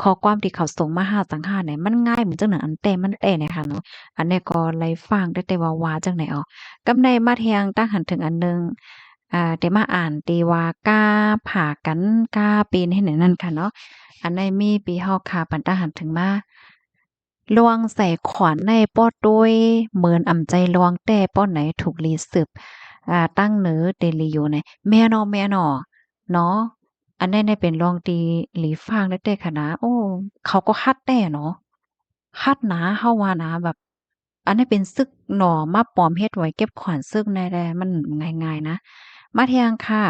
ข้อความที่เขาส่งมาหาต่างหากเนี่ยมันง่ายเหมือนจังหนังอันแต่มันแต่เนี่ยค่ะเนาะอันนี้ก็เลยฟังได้แต่ว่าว่าจังไหนอ๋อ กำในมาเทียงตั้งหันถึงอันหนึ่งได้มาอ่านตีว่ากาผ่ากันกาปีนให้ไหนนั่นค่ะเนาะอันในมีปีฮอกค่ะปันตั้งหันถึงมาลวงใส่ขวานในป้อต้วยเหมือนอ่ำใจลวงแต่ป้อไหนถูกลีสืบตั้งเหนือเดลีอยู่ในแม่นอแม่นอเนาะอันนี้เนี่ยเป็นลองตีหลีฟางได้แต่ค่ะนะโอ้เขาก็คัดแต่เนาะ คัดหนาเฮาว่านะแบบอันนี้เป็นซึกหน่อมาปลอมเฮ็ดไว้เก็บขวัญซึกในแดมันง่ายๆนะมาเที่ยงค่ะ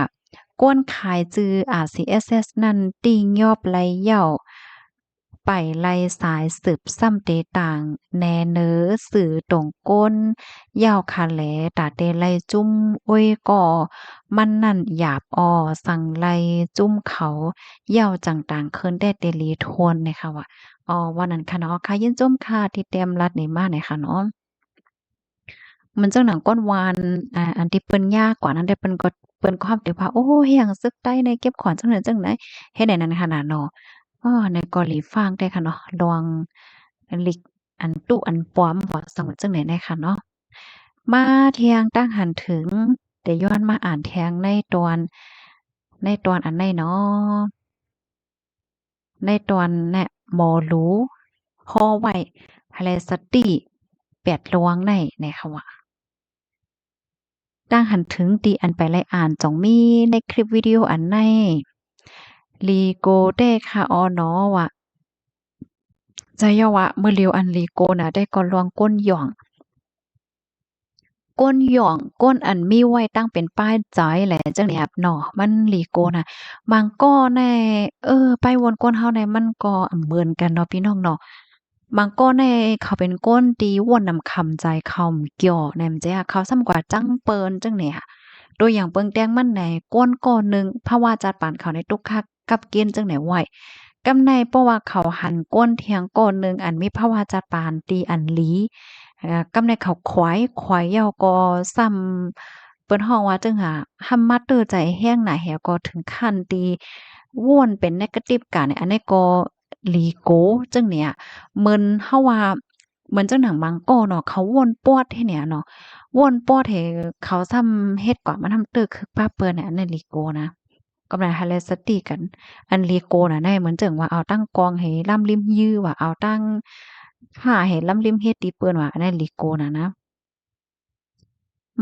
ก้นขายจือCSS นั่นติงยอบไหลเหย้าไปไล่สายสืบซ้ำเตต่างแหน่เน้อสื่อตรงก้นเหย้าคาแหลตาเตไล่จุ้มอ้วยก่อมันนั่นหยาบอ้อสั่งไล่จุ้มเขาเหย้าจังต่างเคินได้เตลีทวนเนี่ยค่ะว่า อ๋อวันนั้นค่ะเนาะค่ะยินส้มค่ะที่เตรียมรัดนี่มาเนี่ยค่ะเนาะมันจังหนังก้นวานอันที่เปิ้นยากกว่านั้นได้เปิ้นก็ฮับได้ว่าโอ้เฮียงซึกใต้ในเก็บของจังนั้นจังไหนเฮ็ดได้นั้นขนาดเนาะในเกาหลีฟางได้ค่ะเนาะลองลิกอันตุอันปลอมว่าจังว่าจังไหนได้ค่ะเนาะมาเที่ยงตั้งหันถึงแต่ย้อนมาอ่านแทงในตอนอันไหนเนาะ ในตอนเนี่ยหมอรู้ข้อไว้ภายในสติแปดลวงในค่ะว่าตั้งหันถึงตีอันไปไล่อ่านจ่องมีในคลิปวิดีโออันในลีโกได้ค่ะอ๋อเนาะว่าใจย่อว่าเมื่อเลียวอันลีโกน่ะได้ก่อลวงก้นหย่อง ก้นหย่องก้นอันมีไว้ตั้งเป็นป้ายจ้อยแหละจังนี้ครับเนาะมันหลีโกน่ะบางก้อในป้ายวนก้นเฮาในมันก็เหมือนกันเนาะพี่น้องเนาะบางก้อนในเขาเป็นก้นตีวนนำคำใจคำเกี่ยวในมันจะเขาซ้ำกว่าจังเปินจังเนี่ยค่ะตัวอย่างเปิงแต้งมันในก้นก้อนหนึ่งภาวะจัดปานเขาในตุกคักกับเกณฑ์จังไหนไหวกำในเพราะว่าเขาหันก้นเทียงก้อนหนึ่งอันมีภาวะจัดปานตีอันหลีกำในเขาขวายยาวก็ซ้ำเปิ้นฮ้องว่าจังหาหำมาเตอใจแห้งหน้าแหวก็ถึงขั้นตีว่วนเป็น negative กันเนี่ยอันนี้ก็หลีโกจังเนี่ยเหมือนเฮาว่าเหมือนจังหนังบางก้อเนาะเขาวนปอดให้เนี่ยเนาะวนปอดให้เขาซ้ำเฮ็ดกว่ามันทำตึกคือป้าเปิ้นเนี่ยอันนั้นหลีโกนะกำลังหาแลสติกันอันหลีโกน่ะได้เหมือนจังว่าเอาตั้งกองให้ล่ำริมยื้อว่าเอาตั้งค่าให้ล่ำริมเฮ็ดตีเปิ้นว่าอันนั้นหลีโกน่ะนะ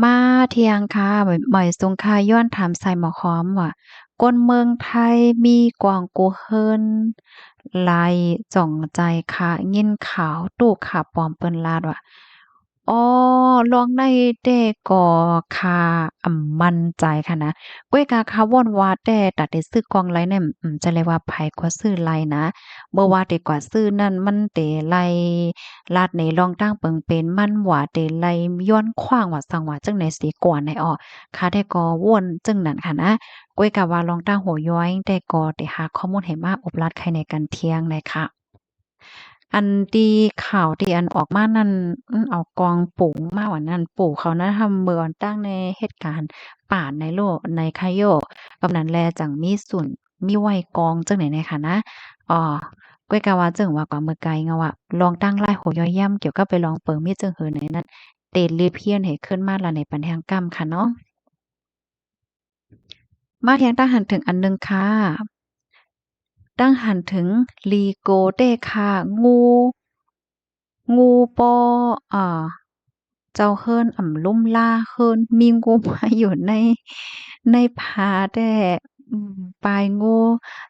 มาเที่ยงค่ะหมอยสุงค่ะย้อนถามใส่หมอค้อมว่าก้นเมืองไทยมีกวางกูเฮิรนหลายจ่องใจค่ะยินข่าวตู้ข่าวปลอมเปิ้นลาดว่าอ๋อลองได้แต่ก็ค่ามั่นใจค่ะนะก้วยกาคาว่อนว่าแต่ตัดได้ซื้อกองไลเนี่ยจะเลยว่าไผกว่าซื้อไลนะบ่ว่าแต่กว่าซื้อนั่นมันเตไลลาดในรองตั้งเปิงเป็นมันว่าเตไลย้อนขว้างว่าสังว่าจังไหนสิกว่าในอ้อค่ะได้ก็ว่นจึงนั้นค่ะนะก้วยกาว่าลองตั้งหัวย้อยแต่ก็ได้หาข้อมูลให้มาอบรัดใครในกันเที่ยงเลยค่ะ อันที่ข่าวที่อันออกมานั่นเอากองปุ๋งมาว่านั่นปู่เขานะทำเมืองตั้งในเหตุการณ์ป่าในโลกในไคโยกำนั้นแลจังมีส่วนมีไว้กองจังไหนในค่ะนะอ้อก้อยกะว่าจึงว่ากว่าเมื่อไกลเงาว่าลองตั้งรายหัวย่อยย่ำเกี่ยวกับไปลองเปิงมีจึงเหินในนั้นเตลือเพี้ยนให้ขึ้นมาละในปันแห่งกรรมค่ะเนาะมาแทงตั้งหันถึงอันหนึ่งค่ะตั้งหันถึงลีโกเด้ค่ะงูปอเจ้าเฮิรนลุ่มล่าเฮิรนมีงูมาอยู่ในผาแท้ปลายงู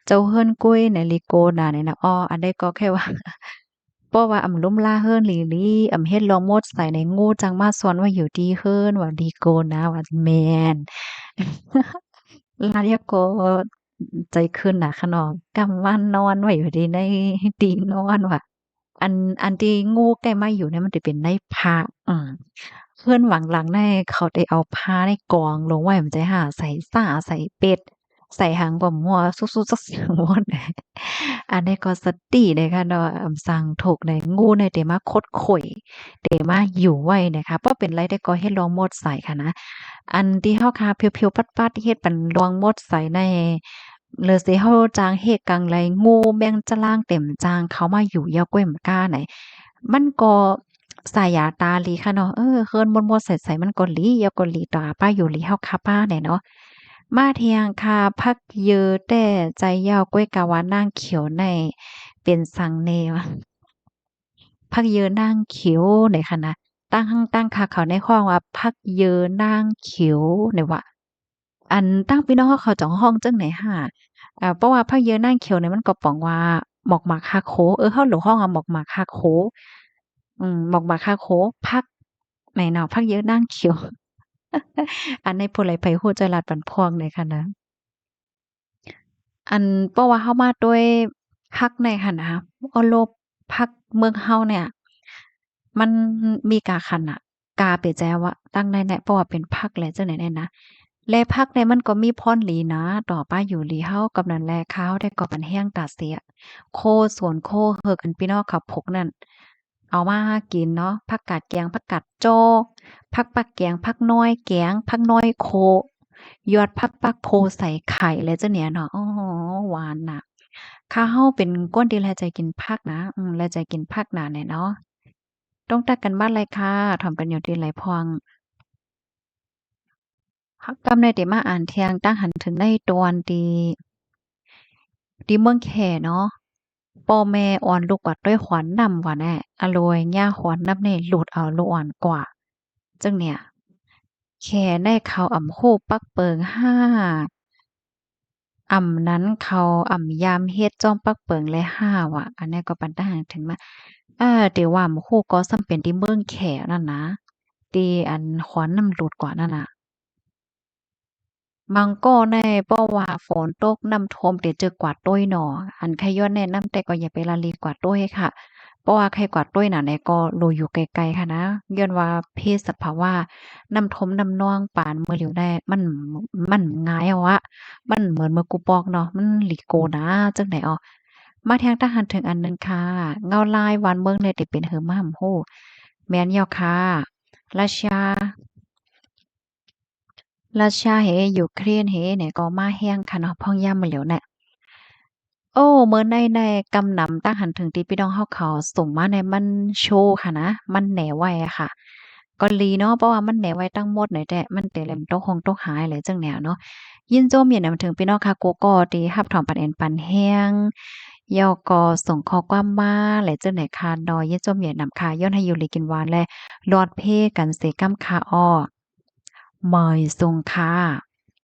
เจ้าเฮิรนกุ้ยในลิโกน่ะเนี่ยนะอ้ออันใดก็แค่ว่าเพราะว่าลุ่มล่าเฮิรนหลีหลีเฮ็ดลองมดใส่ในงูจังมาซ่อนว่าอยู่ที่เฮิรนว่าลิโกนะว่าแม่นลาเรียกก็ใจขึ้นน่ะคะเนาะกำว่านอนไว้อยู่ดีในตีนนอนว่ะ อันอันที่งูใกล้มาอยู่เนี่ยมันจะเป็นในพระอืม เพื่อนหวังหลังในเขาได้เอาผ้าในกองลงไว้มันจะหาใส่ซ่าใส่เป็ดใส่หางบ่มัวซุๆจักเสียงม่วนอันนี้ก็สติเด้ค่ะเนาะสั่งถูกในงูในเดมาคดข่อยเดมาอยู่ไว้นะคะบ่เป็นไรได้ก็เฮ็ดลองหมดใส่ค่ะนะอันที่เฮาคาเพียวๆปัดๆเฮ็ดเป็นลองหมดใส่ในเลอสิเฮาจางเฮ็ดกังไรงูแมงจะล่างเต็มจางเขามาอยู่ยาวก้วยมก้าไหน มันก็สายาตาหลีค่ะเนาะเฮิรนม่วนๆใสๆมันก็หลียาวก็หลีตาป้าอยู่หลีเฮาคาป้าเนี่ยเนาะมาเทียงคาพักเยอแต่ใจยาวก้วยกะว่านางเขียวในเป็นสังเนวะพักเยอนางเขียวในค่ะนะตั้งค่าเขาในห้องว่าพักเยอนางเขียวเนี่ยว่าอันตั้งพี่น้องเขาจ้องห้องจังไหนห่าเพราะว่าพักเยอนางเขียวเนี่ยมันก็ป๋องว่าหมอกหมากคาโคเฮาหลงห้องอะหมอกหมากคาโค หมอกหมากคาโคพักไหนเนาะพักเยอะนางเขียวอันในผู้ใดไผฮู้ใจรัดบันพองเลยค่ะนะอันเพราะว่าเฮามาด้วยพักในหั้นนะคะอ้อโลบพักเมืองเฮาเนี่ยมันมีกาคันน่ะกาเปแจวะตั้งในๆเพราะว่าเป็นพักแลจังไหนแน่นะและพักในมันก็มีพรหลีนะต่อป้าอยู่หลีเฮากับนั่นแลข้าวได้ก็ปันแห้งตาเสียโคสวนโคเฮอกันพี่น้องเขาพกนั่น เอามากินเนาะผักกาดแกงผักกาดจ้อผักปักแกงผักน้อยแกงผักน้อยโคยอดผักปักโพใส่ไข่แล้วจ้ะเนี่ยเนาะอ๋อหวานน่ะถ้าเฮาเป็นคนที่แลใจกินผักนะแลใจกินผักน่ะแน่เนาะต้องตักกันบ้านไรค่ะทำกันอยู่ที่ไรพองฮักกำในติมาอ่านเที่ยงตั้งหันถึงในตอนที่เมืองแขเนาะพ่อแม่อ่อนลูกกว่าด้วยขวัญนำว่าแน่อโลยย่าขวัญนำนี่หลุดเอาลูกอ่อนกว่าจังเนี่ยแค่ได้เขาอ่ำโคปักเปิงห้าอ่ำนั้นเขาอ่ำยามเฮ็ดจ้อมปักเปิงเลยห้าว่ะอันนี้ก็ปันตาหางถึงมาเดี๋ยวว่าหมู่คู่ก็สำเป็นที่เมืองแขนั่นนะที่อันขวัญนำหลุดกว่านั่นน่ะ มังก็แน่เพราะว่าฝนตกน้ำท่วมเดี๋ยวเจอกวาดต้วยหนออันใครย้อนแนะนำแต่ก็อย่าไปละลีกวาดต้วยค่ะเพราะว่าใครกวาดต้วยน่ะไหนก็รู้อยู่ไกลๆค่ะนะย้อนว่าเพศสภาวะน้ำท่มน้ำนองปานมื้อเหลียวได้มันหงายเอาอะมันเหมือนเมื่อกูปอกเนาะมันหลีโกนะจังได๋อ้อมาแทงทหารถึงอันหนึ่งค่ะเงาลายวันเมืองเลยได้เป็นเหิมมาห่ำโฮแม่นแล้วค่ะราชา รัสเซียเฮยูเครนเฮเนี่ยก็มาแรงค่ะเนาะพ่องย่ำมาแล้วเนี่ยโอ้เมื่อในกำนำตั้งหันถึงที่พี่น้องเฮาเขาส่งมาในมันโชว์ค่ะนะมันแหน่ไว้อะค่ะก็ลีเนาะเพราะว่ามันแหน่ไว้ตั้งหมดไหนแต่มันแต่แหลมตกคงตกหายเลยจังแนวเนาะยินโจมเย็นนำถึงพี่น้องค่ะโกก็ที่รับถอมปันแอนปันแห้งยอก็ส่งข้อความมาและจังไหนค่ะดอยยินโจมเย็นนำค่ะย้อนให้อยู่ลีกินหวานและรอดเพกันเสกำค่ะอ้อมอยทรงค่ะ